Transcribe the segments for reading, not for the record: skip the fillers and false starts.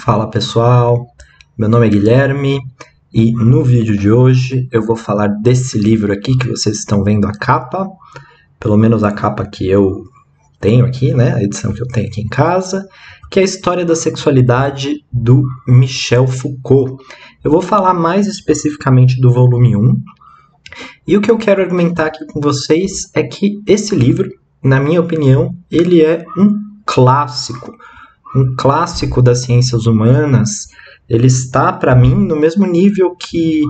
Fala pessoal, meu nome é Guilherme e no vídeo de hoje eu vou falar desse livro aqui que vocês estão vendo a capa, pelo menos a capa que eu tenho aqui, né, a edição que eu tenho aqui em casa, que é a História da Sexualidade do Michel Foucault. Eu vou falar mais especificamente do volume 1 e o que eu quero argumentar aqui com vocês é que esse livro, na minha opinião, ele é um clássico das ciências humanas. Ele está, para mim, no mesmo nível que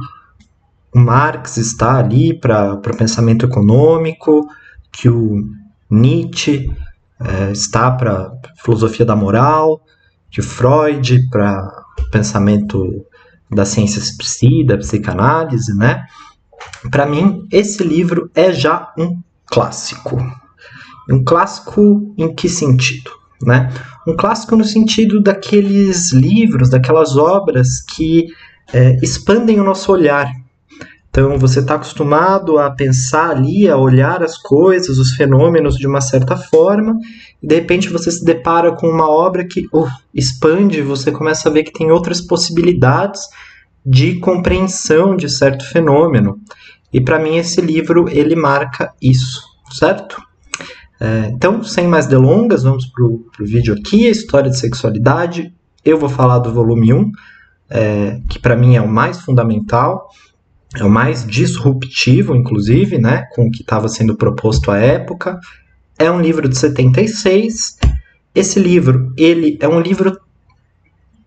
o Marx está ali para o pensamento econômico, que o Nietzsche está para a filosofia da moral, que o Freud para o pensamento das ciências psi, da psicanálise, né? Para mim, esse livro é já um clássico. Um clássico em que sentido? Né? Um clássico no sentido daqueles livros, daquelas obras que expandem o nosso olhar. Então, você está acostumado a pensar ali, a olhar as coisas, os fenômenos de uma certa forma, e de repente você se depara com uma obra que expande, você começa a ver que tem outras possibilidades de compreensão de certo fenômeno. E para mim esse livro, ele marca isso, certo? Então, sem mais delongas, vamos para o vídeo aqui, a História de Sexualidade. Eu vou falar do volume 1, que para mim é o mais fundamental, é o mais disruptivo, inclusive, né, com o que estava sendo proposto à época. É um livro de 76. Esse livro, ele é um livro...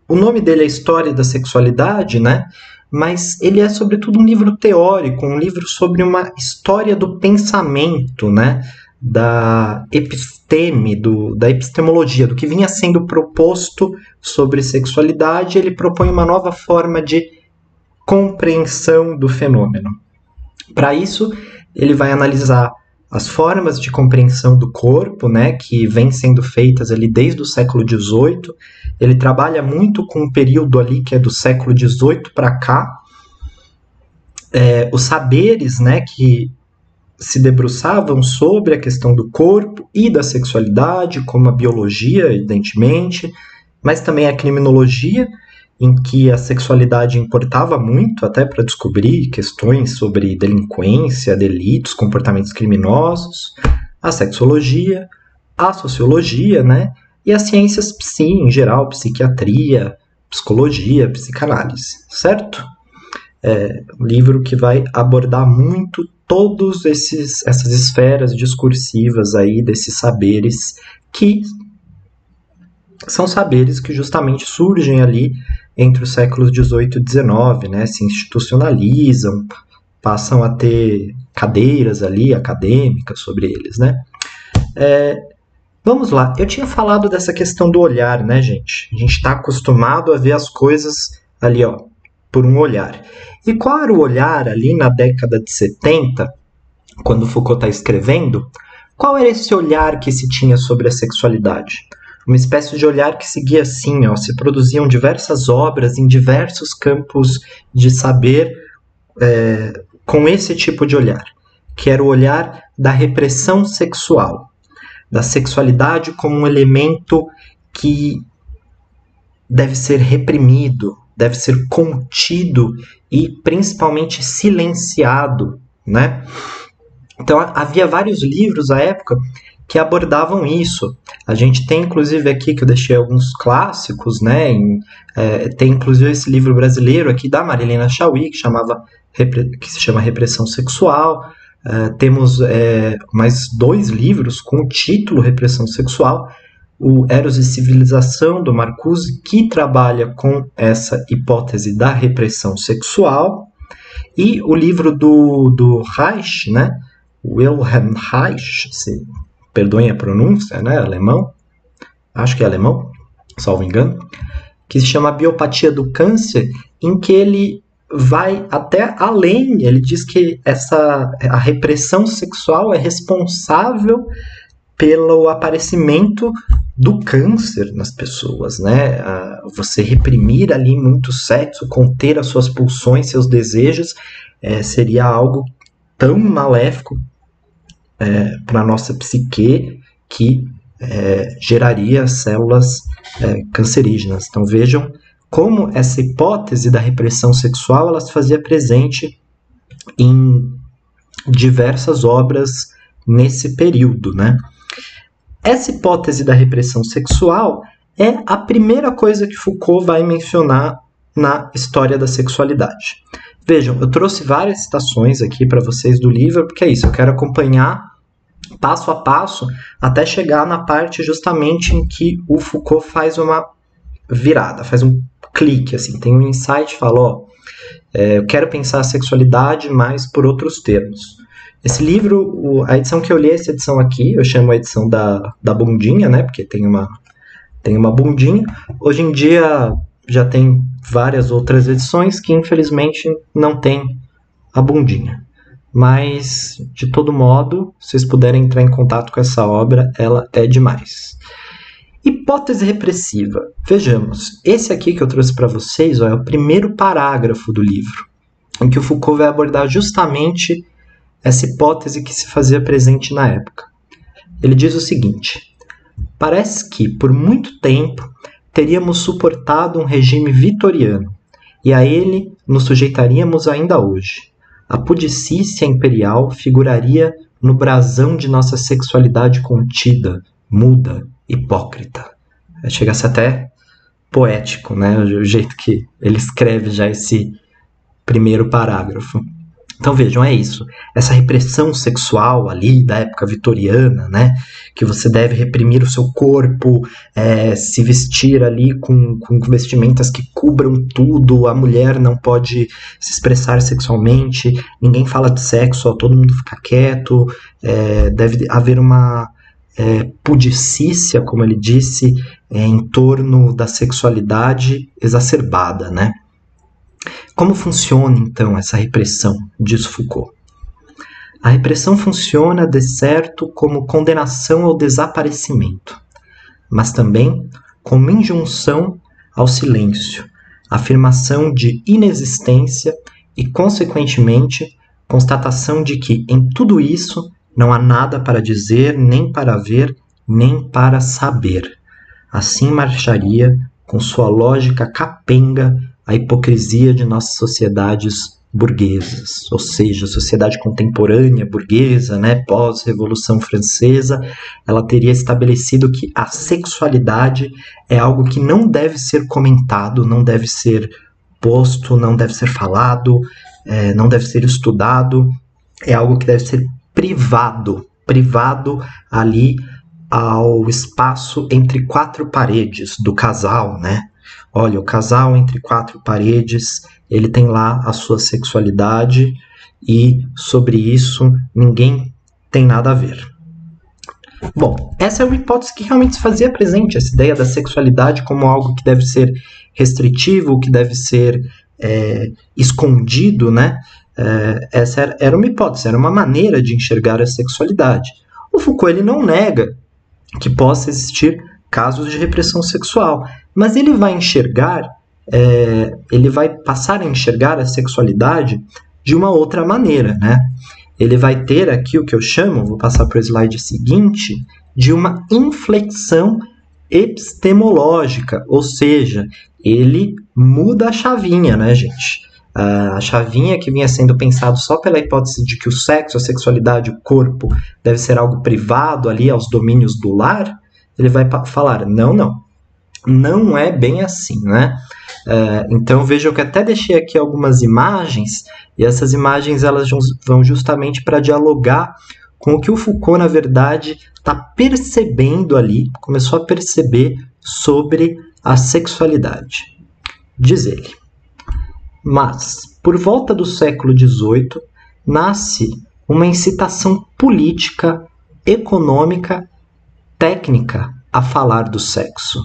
O nome dele é História da Sexualidade, né? Mas ele é, sobretudo, um livro teórico, um livro sobre uma história do pensamento, né? Da episteme, da epistemologia, do que vinha sendo proposto sobre sexualidade. Ele propõe uma nova forma de compreensão do fenômeno. Para isso, ele vai analisar as formas de compreensão do corpo, né, que vêm sendo feitas ali desde o século XVIII. Ele trabalha muito com um período ali que é do século XVIII para cá. Os saberes, né, que se debruçavam sobre a questão do corpo e da sexualidade, como a biologia, evidentemente, mas também a criminologia, em que a sexualidade importava muito, até para descobrir questões sobre delinquência, delitos, comportamentos criminosos, a sexologia, a sociologia, né? E as ciências psi, em geral, psiquiatria, psicologia, psicanálise, certo? Um livro que vai abordar muito todas essas esferas discursivas aí desses saberes, que são saberes que justamente surgem ali entre os séculos XVIII e XIX, né? Se institucionalizam, passam a ter cadeiras ali acadêmicas sobre eles, né? Vamos lá, eu tinha falado dessa questão do olhar, né, gente? A gente está acostumado a ver as coisas ali, ó, por um olhar. E qual era o olhar ali na década de 70, quando Foucault está escrevendo? Qual era esse olhar que se tinha sobre a sexualidade? Uma espécie de olhar que seguia assim, ó, se produziam diversas obras em diversos campos de saber com esse tipo de olhar, que era o olhar da repressão sexual, da sexualidade como um elemento que deve ser reprimido, deve ser contido e principalmente silenciado, né? Então havia vários livros à época que abordavam isso. A gente tem inclusive aqui, que eu deixei alguns clássicos, né? Tem inclusive esse livro brasileiro aqui da Marilena Chaui, que se chama Repressão Sexual. Temos mais 2 livros com o título Repressão Sexual. O Eros e Civilização, do Marcuse, que trabalha com essa hipótese da repressão sexual, e o livro do Reich, né? Wilhelm Reich, se perdoem a pronúncia, né? Alemão, acho que é alemão, salvo engano, que se chama Biopatia do Câncer, em que ele vai até além. Ele diz que a repressão sexual é responsável pelo aparecimento do câncer nas pessoas, né? Você reprimir ali muito sexo, conter as suas pulsões, seus desejos, seria algo tão maléfico para a nossa psique que geraria células cancerígenas. Então vejam como essa hipótese da repressão sexual ela se fazia presente em diversas obras nesse período, né? Essa hipótese da repressão sexual é a primeira coisa que Foucault vai mencionar na história da sexualidade. Vejam, eu trouxe várias citações aqui para vocês do livro, porque é isso, eu quero acompanhar passo a passo até chegar na parte justamente em que o Foucault faz uma virada, faz um clique, assim, tem um insight, fala, ó, eu quero pensar a sexualidade, mas por outros termos. Esse livro, a edição que eu li é essa edição aqui, eu chamo a edição da bundinha, né, porque tem uma bundinha. Hoje em dia já tem várias outras edições que infelizmente não tem a bundinha. Mas, de todo modo, se vocês puderem entrar em contato com essa obra, ela é demais. Hipótese repressiva. Vejamos, esse aqui que eu trouxe para vocês é o primeiro parágrafo do livro, em que o Foucault vai abordar justamente essa hipótese que se fazia presente na época. Ele diz o seguinte: parece que, por muito tempo, teríamos suportado um regime vitoriano, e a ele nos sujeitaríamos ainda hoje. A pudicícia imperial figuraria no brasão de nossa sexualidade contida, muda, hipócrita. Chega a ser até poético, né? O jeito que ele escreve já esse primeiro parágrafo. Então vejam, é isso. Essa repressão sexual ali da época vitoriana, né? Que você deve reprimir o seu corpo, se vestir ali com vestimentas que cubram tudo, a mulher não pode se expressar sexualmente, ninguém fala de sexo, todo mundo fica quieto, deve haver uma pudicícia, como ele disse, em torno da sexualidade exacerbada, né? Como funciona, então, essa repressão, diz Foucault? A repressão funciona, de certo, como condenação ao desaparecimento, mas também como injunção ao silêncio, afirmação de inexistência e, consequentemente, constatação de que, em tudo isso, não há nada para dizer, nem para ver, nem para saber. Assim marcharia, com sua lógica capenga, a hipocrisia de nossas sociedades burguesas, ou seja, a sociedade contemporânea burguesa, né, pós-Revolução Francesa, ela teria estabelecido que a sexualidade é algo que não deve ser comentado, não deve ser posto, não deve ser falado, não deve ser estudado, é algo que deve ser privado ali ao espaço entre quatro paredes do casal, né? Olha, o casal entre quatro paredes, ele tem lá a sua sexualidade e sobre isso ninguém tem nada a ver. Bom, essa é uma hipótese que realmente se fazia presente, essa ideia da sexualidade como algo que deve ser restritivo, que deve ser escondido, né? Essa era uma hipótese, era uma maneira de enxergar a sexualidade. O Foucault ele não nega que possa existir casos de repressão sexual, mas ele vai enxergar, ele vai passar a enxergar a sexualidade de uma outra maneira, né? Ele vai ter aqui o que eu chamo, vou passar para o slide seguinte, de uma inflexão epistemológica, ou seja, ele muda a chavinha, né, gente? A chavinha que vinha sendo pensado só pela hipótese de que o sexo, a sexualidade, o corpo deve ser algo privado ali aos domínios do lar, ele vai falar, não é bem assim, né? Então vejam que até deixei aqui algumas imagens, e essas imagens elas vão justamente para dialogar com o que o Foucault, na verdade, está percebendo ali, começou a perceber sobre a sexualidade. Diz ele: mas, por volta do século XVIII, nasce uma incitação política, econômica, técnica a falar do sexo.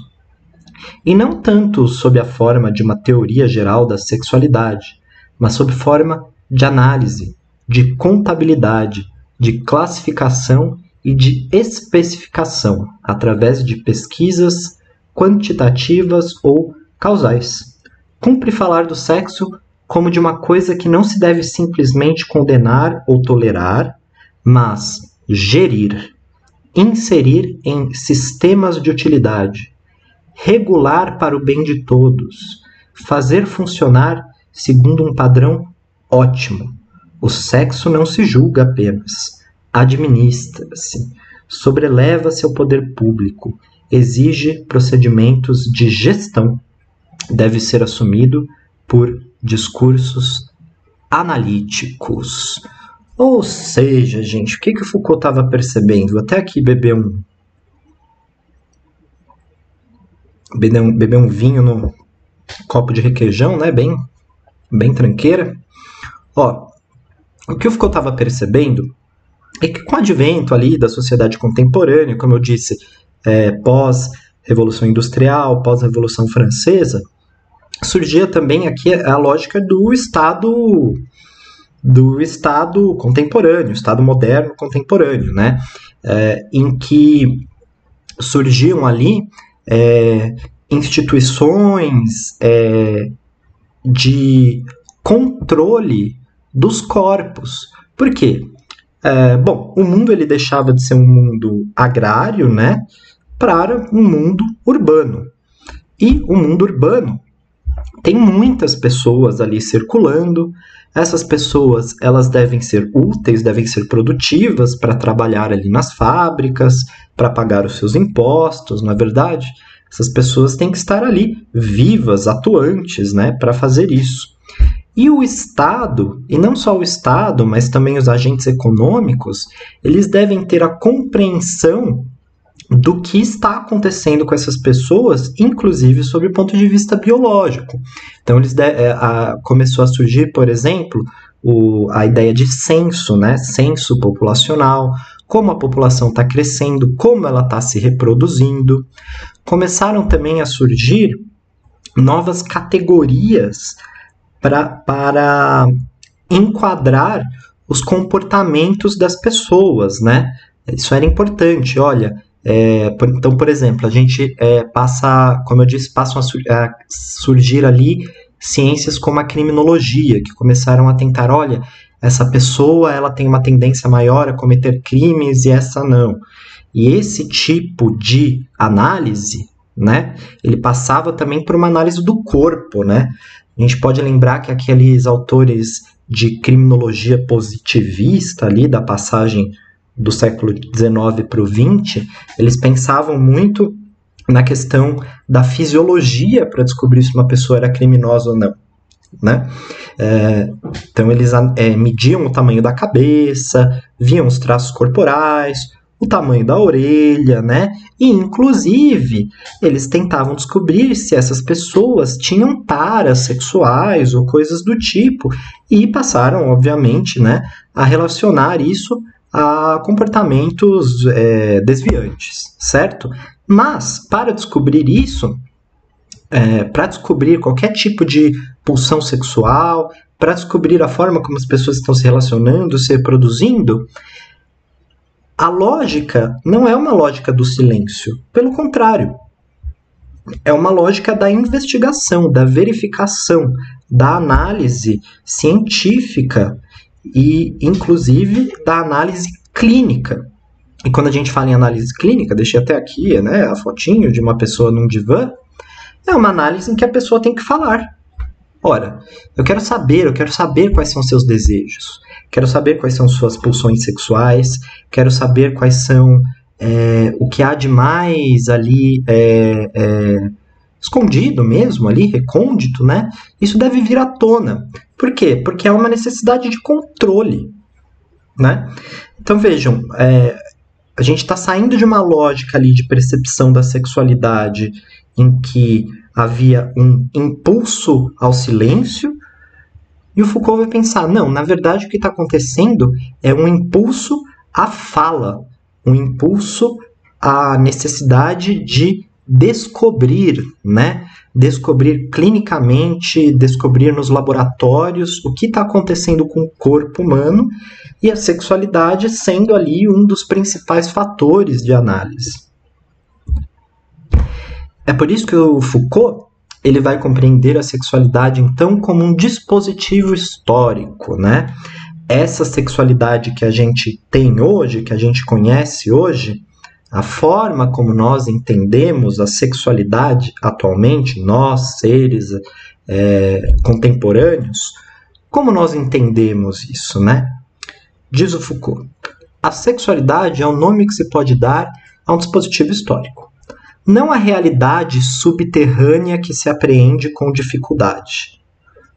E não tanto sob a forma de uma teoria geral da sexualidade, mas sob forma de análise, de contabilidade, de classificação e de especificação, através de pesquisas quantitativas ou causais. Cumpre falar do sexo como de uma coisa que não se deve simplesmente condenar ou tolerar, mas gerir. inserir em sistemas de utilidade, regular para o bem de todos, fazer funcionar segundo um padrão ótimo. O sexo não se julga apenas, administra-se, sobreleva-se ao poder público, exige procedimentos de gestão, deve ser assumido por discursos analíticos. Ou seja, gente, o que o Foucault estava percebendo? Vou até aqui beber um vinho no copo de requeijão, né? Bem tranqueira. Ó, o que o Foucault estava percebendo é que com o advento ali da sociedade contemporânea, como eu disse, pós-Revolução Industrial, pós-Revolução Francesa, surgia também aqui a lógica do Estado contemporâneo, Estado moderno contemporâneo, né? Em que surgiam ali instituições de controle dos corpos. Por quê? Bom, o mundo ele deixava de ser um mundo agrário, né, para um mundo urbano. E o mundo urbano tem muitas pessoas ali circulando. Essas pessoas, elas devem ser úteis, devem ser produtivas para trabalhar ali nas fábricas, para pagar os seus impostos, não é verdade? Essas pessoas têm que estar ali vivas, atuantes, né, para fazer isso. E o Estado, e não só o Estado, mas também os agentes econômicos, eles devem ter a compreensão do que está acontecendo com essas pessoas, inclusive sob o ponto de vista biológico. Então, começou a surgir, por exemplo, a ideia de censo, né? Censo populacional, como a população está crescendo, como ela está se reproduzindo. Começaram também a surgir novas categorias para enquadrar os comportamentos das pessoas, né? Isso era importante, olha. Então, por exemplo, a gente como eu disse, passam a surgir ali ciências como a criminologia, que começaram a tentar, olha, essa pessoa ela tem uma tendência maior a cometer crimes e essa não. E esse tipo de análise, né, ele passava também por uma análise do corpo, né? A gente pode lembrar que aqueles autores de criminologia positivista ali, da passagem do século XIX para o XX, eles pensavam muito na questão da fisiologia para descobrir se uma pessoa era criminosa ou não, né? Então eles mediam o tamanho da cabeça, viam os traços corporais, o tamanho da orelha, né? E, inclusive, eles tentavam descobrir se essas pessoas tinham taras sexuais ou coisas do tipo, e passaram, obviamente, né, a relacionar isso a comportamentos desviantes, certo? Mas, para descobrir isso, para descobrir qualquer tipo de pulsão sexual, para descobrir a forma como as pessoas estão se relacionando, se reproduzindo, a lógica não é uma lógica do silêncio, pelo contrário, é uma lógica da investigação, da verificação, da análise científica e, inclusive, da análise clínica. E quando a gente fala em análise clínica, deixei até aqui, né, a fotinho de uma pessoa num divã, é uma análise em que a pessoa tem que falar. Ora, eu quero saber quais são seus desejos, quero saber quais são suas pulsões sexuais, quero saber quais são o que há de mais ali escondido mesmo, ali, recôndito, né? Isso deve vir à tona. Por quê? Porque é uma necessidade de controle, né? Então, vejam, a gente está saindo de uma lógica ali de percepção da sexualidade em que havia um impulso ao silêncio, e o Foucault vai pensar, não, na verdade o que está acontecendo é um impulso à fala, um impulso à necessidade de descobrir, né? Descobrir clinicamente, descobrir nos laboratórios o que está acontecendo com o corpo humano, e a sexualidade sendo ali um dos principais fatores de análise. É por isso que o Foucault ele vai compreender a sexualidade, então, como um dispositivo histórico, né? Essa sexualidade que a gente tem hoje, que a gente conhece hoje, A forma como nós entendemos a sexualidade atualmente, nós, seres contemporâneos, como nós entendemos isso, né? Diz o Foucault, a sexualidade é o nome que se pode dar a um dispositivo histórico, não a realidade subterrânea que se apreende com dificuldade.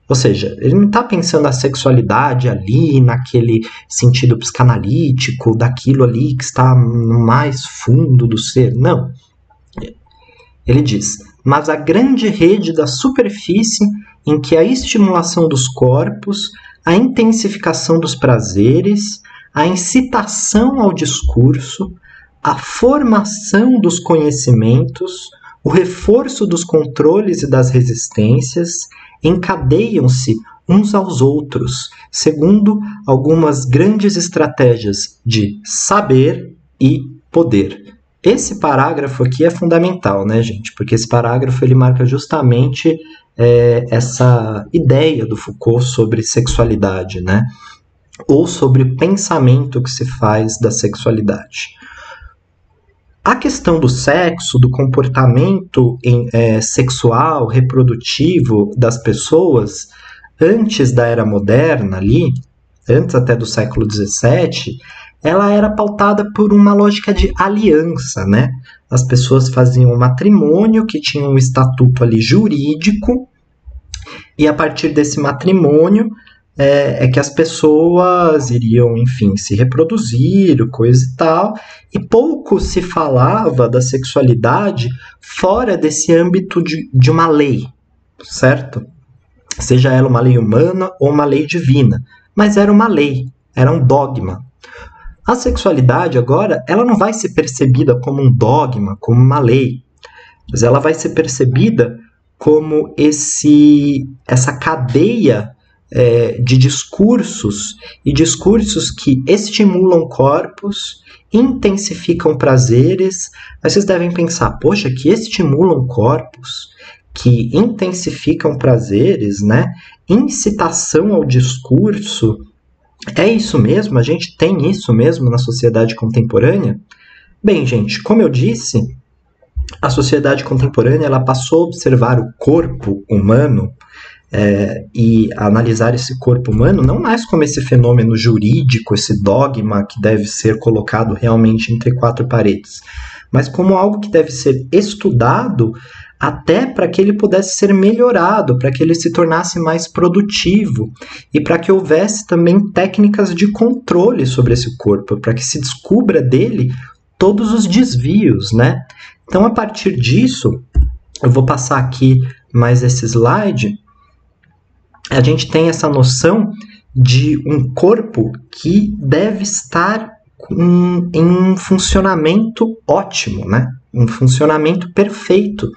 Ou seja, ele não está pensando a sexualidade ali, naquele sentido psicanalítico, daquilo ali que está no mais fundo do ser. Não. Ele diz, mas a grande rede da superfície em que a estimulação dos corpos, a intensificação dos prazeres, a incitação ao discurso, a formação dos conhecimentos, o reforço dos controles e das resistências, encadeiam-se uns aos outros, segundo algumas grandes estratégias de saber e poder. Esse parágrafo aqui é fundamental, né, gente? Porque esse parágrafo ele marca justamente essa ideia do Foucault sobre sexualidade, né? Ou sobre o pensamento que se faz da sexualidade. A questão do sexo, do comportamento sexual, reprodutivo das pessoas, antes da Era Moderna, ali, antes até do século XVII, ela era pautada por uma lógica de aliança, né? As pessoas faziam um matrimônio que tinha um estatuto ali jurídico, e a partir desse matrimônio que as pessoas iriam, enfim, se reproduzir, coisa e tal, e pouco se falava da sexualidade fora desse âmbito de uma lei, certo? Seja ela uma lei humana ou uma lei divina, mas era uma lei, era um dogma. A sexualidade agora, ela não vai ser percebida como um dogma, como uma lei, mas ela vai ser percebida como essa cadeia de discursos, e discursos que estimulam corpos, intensificam prazeres. Mas vocês devem pensar, poxa, que estimulam corpos, que intensificam prazeres, né? Incitação ao discurso, é isso mesmo? A gente tem isso mesmo na sociedade contemporânea? Bem, gente, como eu disse, a sociedade contemporânea ela passou a observar o corpo humano e analisar esse corpo humano não mais como esse fenômeno jurídico, esse dogma que deve ser colocado realmente entre quatro paredes, mas como algo que deve ser estudado até para que ele pudesse ser melhorado, para que ele se tornasse mais produtivo e para que houvesse também técnicas de controle sobre esse corpo, para que se descubra dele todos os desvios, né? Então, a partir disso, eu vou passar aqui mais esse slide. A gente tem essa noção de um corpo que deve estar em um funcionamento ótimo, né? Um funcionamento perfeito.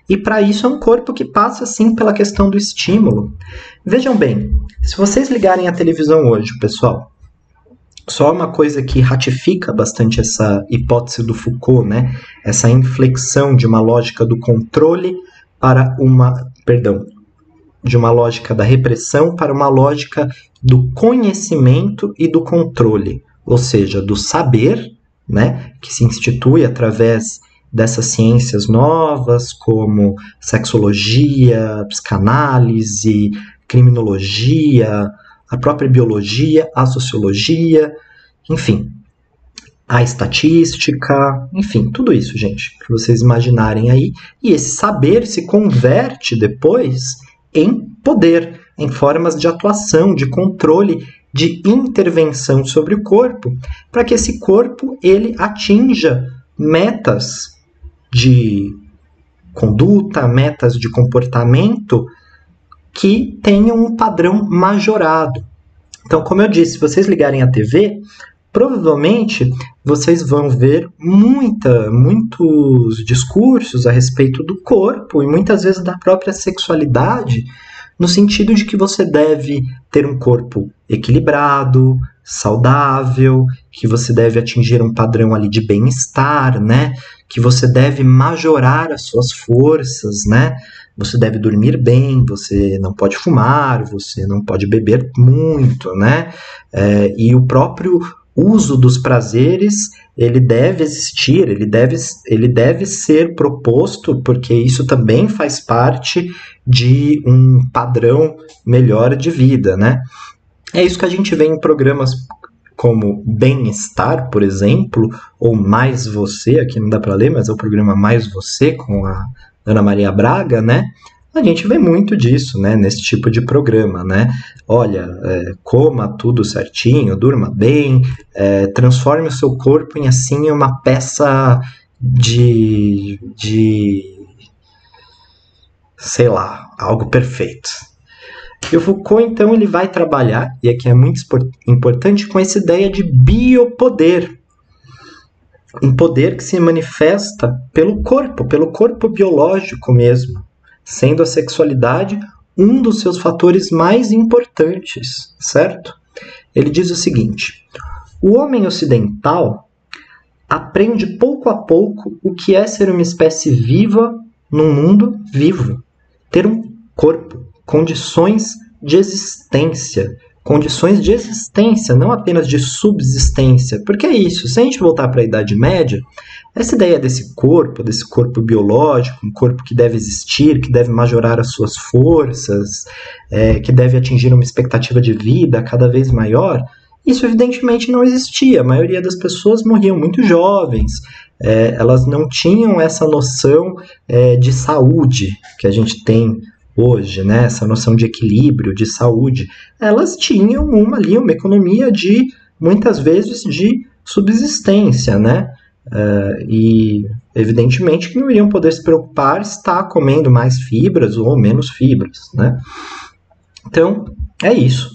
E para isso é um corpo que passa, sim, pela questão do estímulo. Vejam bem, se vocês ligarem a televisão hoje, pessoal, só uma coisa que ratifica bastante essa hipótese do Foucault, né? Essa inflexão de uma lógica do controle para de uma lógica da repressão para uma lógica do conhecimento e do controle, ou seja, do saber, né, que se institui através dessas ciências novas, como sexologia, psicanálise, criminologia, a própria biologia, a sociologia, enfim, a estatística, enfim, tudo isso, gente, que vocês imaginarem aí. E esse saber se converte depois em poder, em formas de atuação, de controle, de intervenção sobre o corpo, para que esse corpo ele atinja metas de conduta, metas de comportamento que tenham um padrão majorado. Então, como eu disse, se vocês ligarem a TV, provavelmente vocês vão ver muitos discursos a respeito do corpo e muitas vezes da própria sexualidade, no sentido de que você deve ter um corpo equilibrado, saudável, que você deve atingir um padrão ali de bem-estar, né? Que você deve majorar as suas forças, né? Você deve dormir bem, você não pode fumar, você não pode beber muito, né? E o próprio uso dos prazeres, ele deve existir, ele deve ser proposto, porque isso também faz parte de um padrão melhor de vida, né? É isso que a gente vê em programas como Bem-Estar, por exemplo, ou Mais Você, aqui não dá para ler, mas é o programa Mais Você, com a Ana Maria Braga, né? A gente vê muito disso, né, nesse tipo de programa, né? Olha, coma tudo certinho, durma bem, transforme o seu corpo em, assim, uma peça sei lá, algo perfeito. E o Foucault, então, ele vai trabalhar, e aqui é muito importante, com essa ideia de biopoder. Um poder que se manifesta pelo corpo biológico mesmo, sendo a sexualidade um dos seus fatores mais importantes, certo? Ele diz o seguinte: o homem ocidental aprende pouco a pouco o que é ser uma espécie viva num mundo vivo, ter um corpo, condições de existência, não apenas de subsistência, porque é isso, se a gente voltar para a Idade Média, essa ideia desse corpo biológico, um corpo que deve existir, que deve majorar as suas forças, que deve atingir uma expectativa de vida cada vez maior, isso evidentemente não existia. A maioria das pessoas morriam muito jovens, elas não tinham essa noção de saúde que a gente tem hoje, né? Essa noção de equilíbrio, de saúde. Elas tinham uma economia de, muitas vezes, de subsistência, né? E evidentemente que não iriam poder se preocupar se está comendo mais fibras ou menos fibras, né? Então, é isso.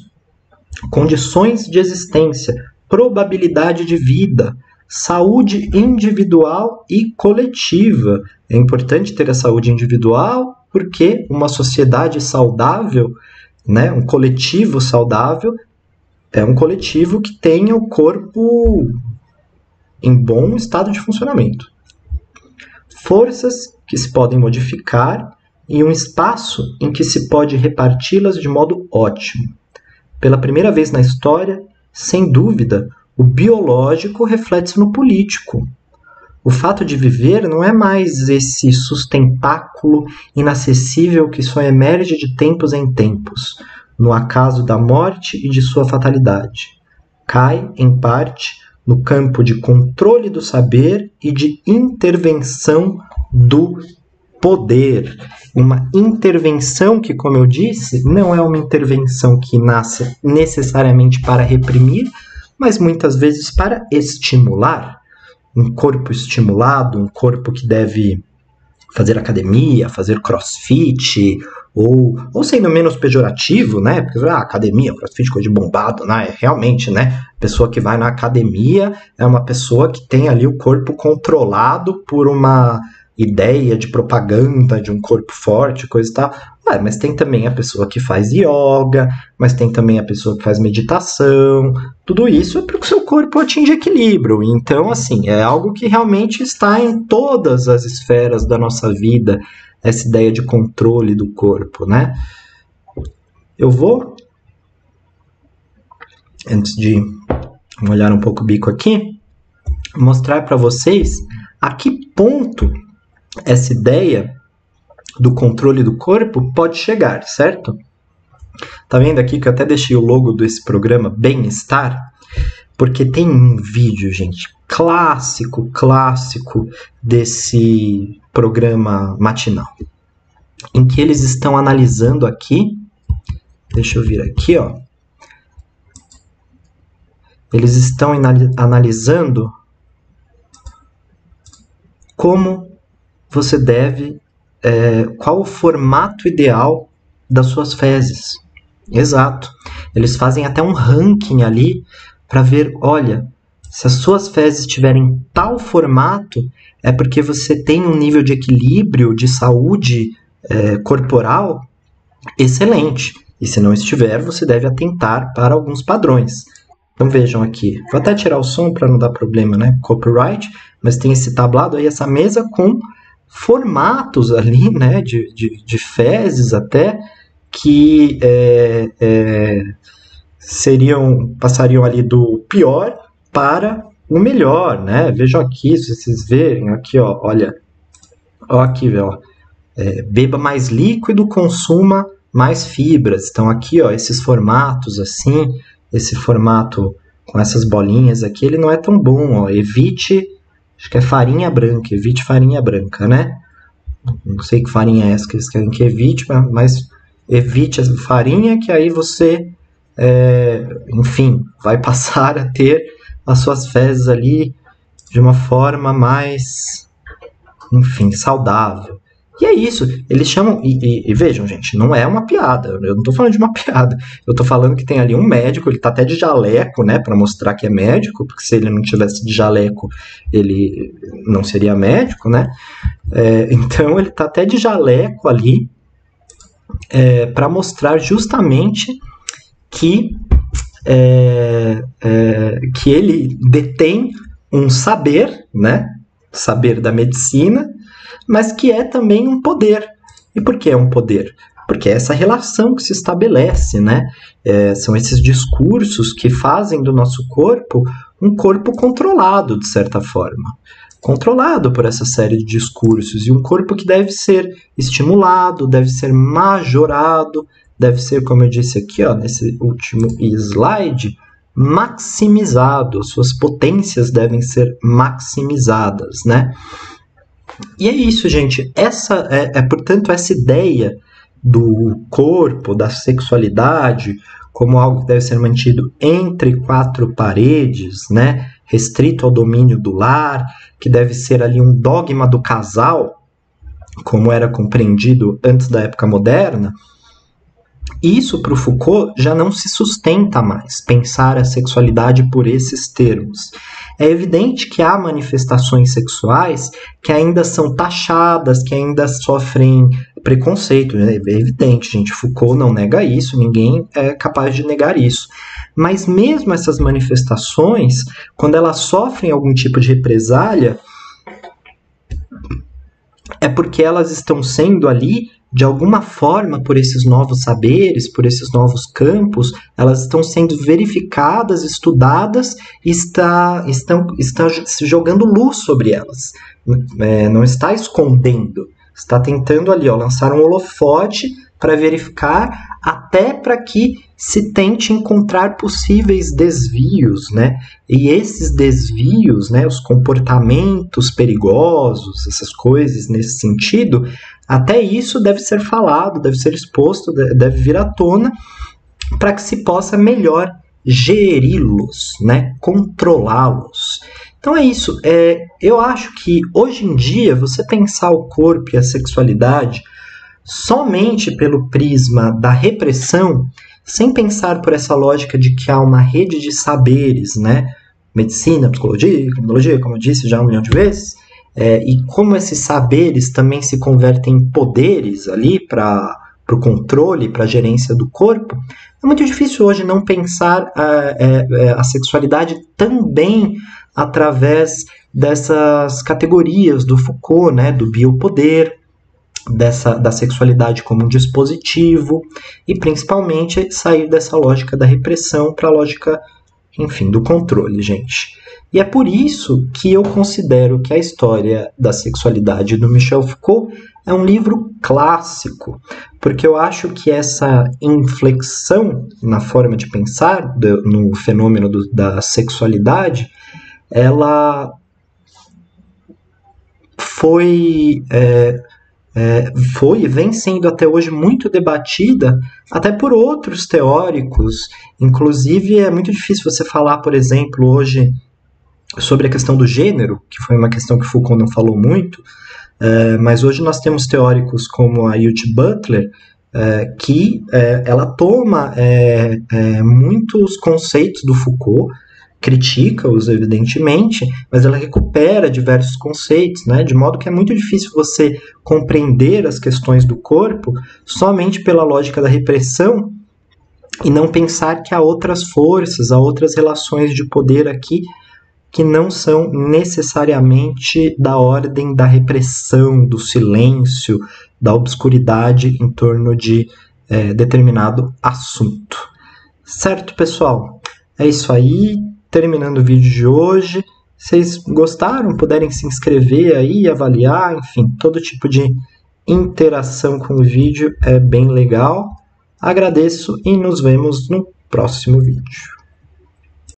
Condições de existência, probabilidade de vida, saúde individual e coletiva. É importante ter a saúde individual porque uma sociedade saudável, né, um coletivo saudável, é um coletivo que tenha o corpo em bom estado de funcionamento. Forças que se podem modificar e um espaço em que se pode reparti-las de modo ótimo. Pela primeira vez na história, sem dúvida, o biológico reflete-se no político. O fato de viver não é mais esse sustentáculo inacessível que só emerge de tempos em tempos, no acaso da morte e de sua fatalidade. Cai, em parte, no campo de controle do saber e de intervenção do poder. Uma intervenção que, como eu disse, não é uma intervenção que nasce necessariamente para reprimir, mas muitas vezes para estimular. Um corpo estimulado, um corpo que deve fazer academia, fazer crossfit, ou sendo menos pejorativo, né? Porque academia, crossfit, coisa de bombado, né? Realmente, né? A pessoa que vai na academia é uma pessoa que tem ali o corpo controlado por uma ideia de propaganda de um corpo forte, coisa e tal. Mas tem também a pessoa que faz yoga, mas tem também a pessoa que faz meditação. Tudo isso é para que o seu corpo atinja equilíbrio. Então, assim, é algo que realmente está em todas as esferas da nossa vida, essa ideia de controle do corpo, né? Eu vou, antes de molhar um pouco o bico aqui, mostrar para vocês a que ponto essa ideia do controle do corpo pode chegar, certo? Tá vendo aqui que eu até deixei o logo desse programa Bem-Estar? Porque tem um vídeo, gente, clássico desse programa matinal, em que eles estão analisando aqui, deixa eu vir aqui, ó. Eles estão analisando como você deve, qual o formato ideal das suas fezes. Exato. Eles fazem até um ranking ali para ver, olha, se as suas fezes tiverem tal formato, é porque você tem um nível de equilíbrio, de saúde corporal excelente. E se não estiver, você deve atentar para alguns padrões. Então vejam aqui, vou até tirar o som para não dar problema, né? Copyright, mas tem esse tablado aí, essa mesa com formatos ali, né? De fezes até, que passariam ali do pior para o melhor, né? Vejam aqui, se vocês verem, aqui, ó, olha, ó aqui, ó, beba mais líquido, consuma mais fibras. Então aqui, ó, esses formatos assim, esse formato com essas bolinhas aqui, ele não é tão bom, ó. Evite, acho que é farinha branca, evite farinha branca, né? Não sei que farinha é essa que eles querem que evite, mas evite a farinha, que aí você, enfim, vai passar a ter as suas fezes ali de uma forma mais, enfim, saudável. E é isso, eles chamam, e vejam, gente, não é uma piada, eu não tô falando de uma piada, eu tô falando que tem ali um médico, ele tá até de jaleco, né, pra mostrar que é médico, porque se ele não tivesse de jaleco, ele não seria médico, né, então ele tá até de jaleco ali, para mostrar justamente que, que ele detém um saber, né, saber da medicina, mas que é também um poder. E por que é um poder? Porque é essa relação que se estabelece, né? São esses discursos que fazem do nosso corpo um corpo controlado, de certa forma. Controlado por essa série de discursos. E um corpo que deve ser estimulado, deve ser majorado, deve ser, como eu disse aqui, ó, nesse último slide, maximizado. Suas potências devem ser maximizadas, né? E é isso, gente. Essa portanto, essa ideia do corpo, da sexualidade, como algo que deve ser mantido entre quatro paredes, né? Restrito ao domínio do lar, que deve ser ali um dogma do casal, como era compreendido antes da época moderna. Isso, para o Foucault, já não se sustenta mais, pensar a sexualidade por esses termos. É evidente que há manifestações sexuais que ainda são taxadas, que ainda sofrem preconceito. É evidente, gente. Foucault não nega isso, ninguém é capaz de negar isso. Mas mesmo essas manifestações, quando elas sofrem algum tipo de represália, é porque elas estão sendo ali, de alguma forma, por esses novos saberes, por esses novos campos, elas estão sendo verificadas, estudadas e está jogando luz sobre elas. Não está escondendo, está tentando ali, ó, lançar um holofote para verificar, até para que se tente encontrar possíveis desvios, né? E esses desvios, né, os comportamentos perigosos, essas coisas nesse sentido, até isso deve ser falado, deve ser exposto, deve vir à tona, para que se possa melhor geri-los, né, controlá-los. Então é isso. Eu acho que hoje em dia você pensar o corpo e a sexualidade somente pelo prisma da repressão, sem pensar por essa lógica de que há uma rede de saberes, né? Medicina, psicologia, criminologia, como eu disse já 1 milhão de vezes, e como esses saberes também se convertem em poderes ali para o controle, para a gerência do corpo, é muito difícil hoje não pensar a sexualidade também através dessas categorias do Foucault, né? Do biopoder, da sexualidade como um dispositivo, e principalmente sair dessa lógica da repressão para a lógica, enfim, do controle, gente. E é por isso que eu considero que a história da sexualidade do Michel Foucault é um livro clássico, porque eu acho que essa inflexão na forma de pensar no fenômeno da sexualidade, ela foi e vem sendo até hoje muito debatida, até por outros teóricos. Inclusive, é muito difícil você falar, por exemplo, hoje sobre a questão do gênero, que foi uma questão que Foucault não falou muito, mas hoje nós temos teóricos como a Judith Butler, que ela toma muitos conceitos do Foucault, critica-os, evidentemente, mas ela recupera diversos conceitos, né? De modo que é muito difícil você compreender as questões do corpo somente pela lógica da repressão e não pensar que há outras forças, há outras relações de poder aqui que não são necessariamente da ordem da repressão, do silêncio, da obscuridade em torno de determinado assunto. Certo, pessoal? É isso aí. terminando o vídeo de hoje. Se vocês gostaram, puderem se inscrever aí, avaliar, enfim, todo tipo de interação com o vídeo é bem legal. Agradeço e nos vemos no próximo vídeo.